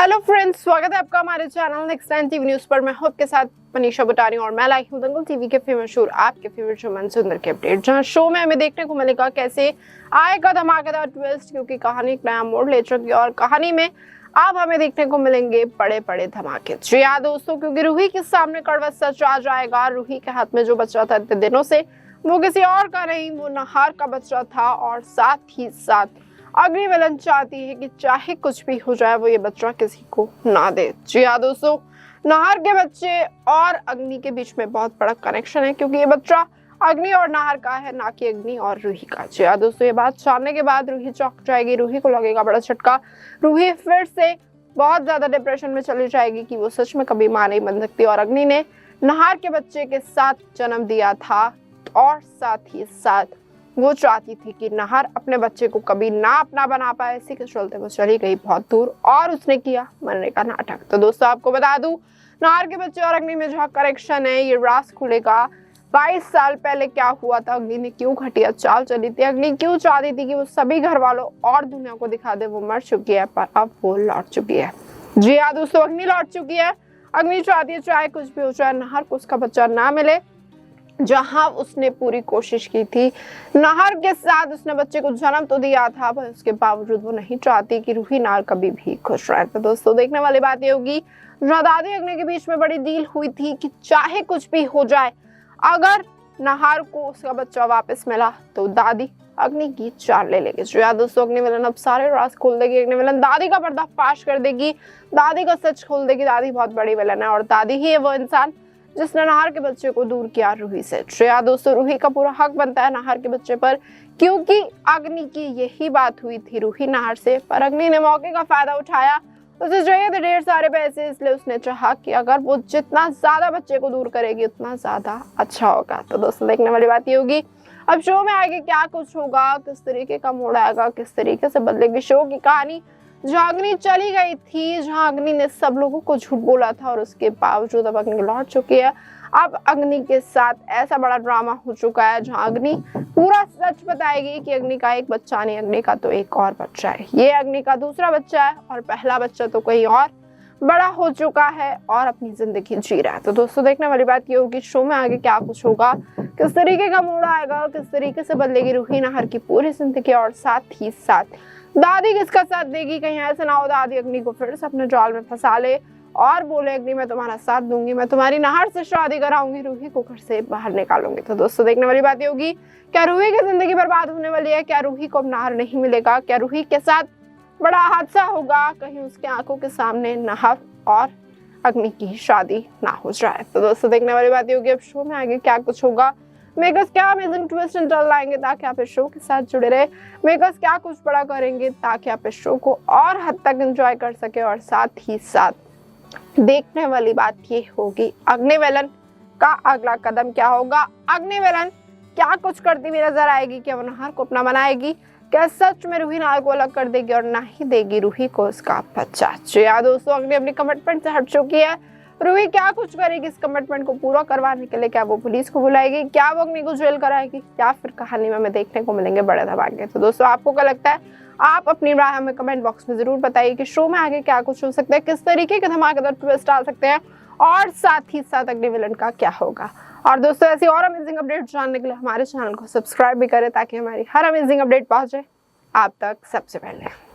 Hello friends, स्वागत है आपका हमारे channel next time TV news पर। मैं हूं आपके साथ मनीषा बुटानी और मैं लाई हूं दंगल टीवी के फेमस शो आपके फेवरेट शो मनसुंदर के अपडेट, जहां शो में हमें देखने को मिलेगा कैसे आएगा धमाकेदार ट्विस्ट, क्योंकि कहानी एक नया मोड़ ले चुकी है और कहानी में अब हमें देखने को मिलेंगे बड़े बड़े धमाके। जी हाँ दोस्तों, क्योंकि रूही के सामने कड़वा सच आ जाएगा। रूही के हाथ में जो बच्चा था इतने दिनों से वो किसी और का नहीं, वो नहार का बच्चा था। और साथ ही साथ अग्नि विलन चाहती है कि चाहे कुछ भी हो जाए वो ये बच्चा किसी को ना दे। जी हाँ दोस्तों, नहार के बच्चे और अग्नि के बीच में बहुत बड़ा कनेक्शन है, क्योंकि ये बच्चा अग्नि और नहार का है, ना कि अग्नि और रूही का। जी हाँ दोस्तों, ये बात जानने के बाद रूही चौंक जाएगी। रूही को लगेगा बड़ा झटका। रूही फिर से बहुत ज्यादा डिप्रेशन में चली जाएगी कि वो सच में कभी मां नहीं बन सकती और अग्नि ने नहार के बच्चे के साथ जन्म दिया था। और साथ ही साथ वो चाहती थी कि नहार अपने बच्चे को कभी ना अपना बना पाए। इसी के चलते वो चली गई बहुत दूर और उसने किया मरने का नाटक। तो दोस्तों आपको बता दूं, नहार के बच्चे और अग्नि में जहाँ करेक्शन है ये राज खुलेगा। 22 साल पहले क्या हुआ था, अग्नि ने क्यों घटिया चाल चली थी, अग्नि क्यों चाहती थी कि वो सभी घर वालों और दुनिया को दिखा दे वो मर चुकी है, पर अब वो लौट चुकी है। जी हाँ दोस्तों, अग्नि लौट चुकी है। अग्नि चाहती है चाहे कुछ भी हो जाए नहार को उसका बच्चा ना मिले, जहां उसने पूरी कोशिश की थी। नहार के साथ उसने बच्चे को जन्म तो दिया था, पर उसके बावजूद वो नहीं चाहती कि रूही नहार कभी भी खुश रहे। तो दोस्तों देखने वाली बात ये होगी, दादी अग्नि के बीच में बड़ी डील हुई थी कि चाहे कुछ भी हो जाए, अगर नहार को उसका बच्चा वापस मिला तो दादी अग्नि की जान ले लेगी। जो दोस्तों अग्नि विलन अब सारे राज खोल देगी। अग्नि विलन दादी का पर्दाफाश कर देगी, दादी का सच खोल देगी। दादी बहुत बड़ी विलन है और दादी ही है वो इंसान जिसने नहार के बच्चे को दूर किया रूही से। श्रेया दोस्तों, रूही का पूरा हक बनता है नहार के बच्चे पर, क्योंकि अग्नि की यही बात हुई थी रूही नहार से, पर अग्नि ने मौके का फायदा उठाया। उसे चाहिए थे ढेर सारे पैसे, इसलिए उसने चाहा कि अगर वो जितना ज्यादा बच्चे को दूर करेगी उतना ज्यादा अच्छा होगा। तो दोस्तों देखने वाली बात ये होगी अब शो में आगे क्या कुछ होगा, किस तरीके का मोड़ आएगा, किस तरीके से बदलेगी शो की कहानी। जहाँ अग्नि चली गई थी, जहाँ अग्नि ने सब लोगों को झूठ बोला था और उसके बावजूद अब अग्नि लौट चुकी है। अब अग्नि के साथ ऐसा बड़ा ड्रामा हो चुका है जहाँ अग्नि पूरा सच बताएगी कि अग्नि का एक बच्चा नहीं, अग्नि का तो एक और बच्चा है। ये अग्नि का दूसरा बच्चा है और पहला बच्चा तो कहीं और बड़ा हो चुका है और अपनी जिंदगी जी रहा है। तो दोस्तों देखने वाली बात ये होगी शो में आगे क्या कुछ होगा, किस तरीके का मोड़ आएगा, किस तरीके से बदलेगी रूही नहार की पूरी जिंदगी। और साथ ही साथ दादी किसका साथ देगी, कहीं ऐसा ना हो दादी अग्नि को फिर से अपने जाल में फंसा ले और बोले अग्नि मैं तुम्हारा साथ दूंगी, मैं तुम्हारी नहार से शादी कराऊंगी, रूही को घर से बाहर निकालूंगी। तो दोस्तों देखने वाली बात ये होगी, क्या रूही की जिंदगी बर्बाद होने वाली है, क्या रूही को अब नहार नहीं मिलेगा, क्या रूही के साथ बड़ा हादसा होगा, कहीं उसके आंखों के सामने नहार और अग्नि की शादी ना हो जाए। तो दोस्तों देखने वाली बात ये होगी अब शो में आगे क्या कुछ होगा, मेकर्स क्या अमेजिंग ट्विस्ट निकाल लाएंगे ताकि आप इस शो के साथ जुड़े रहे। मेकर्स क्या कुछ बड़ा करेंगे ताकि आप इस शो को और हद तक एंजॉय कर सके। और साथ ही साथ देखने वाली बात ये होगी अग्नि विलन का अगला कदम क्या होगा। अग्नि विलन क्या कुछ करती हुई नजर आएगी, क्या वो नहार को अपना बनाएगी, क्या सच में रूही नहार को अलग कर देगी और ना ही देगी रूही को उसका बच्चा। जी हाँ दोस्तों, अग्नि अपनी कमिटमेंट से हट चुकी है। रूही क्या कुछ करेगी इस कमिटमेंट को पूरा करवाने के लिए, क्या वो पुलिस को बुलाएगी, क्या वो अग्नि को जेल कराएगी, या फिर कहानी में हमें देखने को मिलेंगे बड़े धमाके। तो दोस्तों आपको क्या लगता है, आप अपनी राय हमें कमेंट बॉक्स में जरूर बताइए कि शो में आगे क्या कुछ हो सकता है, किस तरीके के धमाकेदार ट्विस्ट आ सकते हैं और साथ ही साथ अग्नि विलन का क्या होगा। और दोस्तों ऐसी और अमेजिंग अपडेट जानने के लिए हमारे चैनल को सब्सक्राइब भी करें ताकि हमारी हर अमेजिंग अपडेट पहुंचे आप तक सबसे पहले।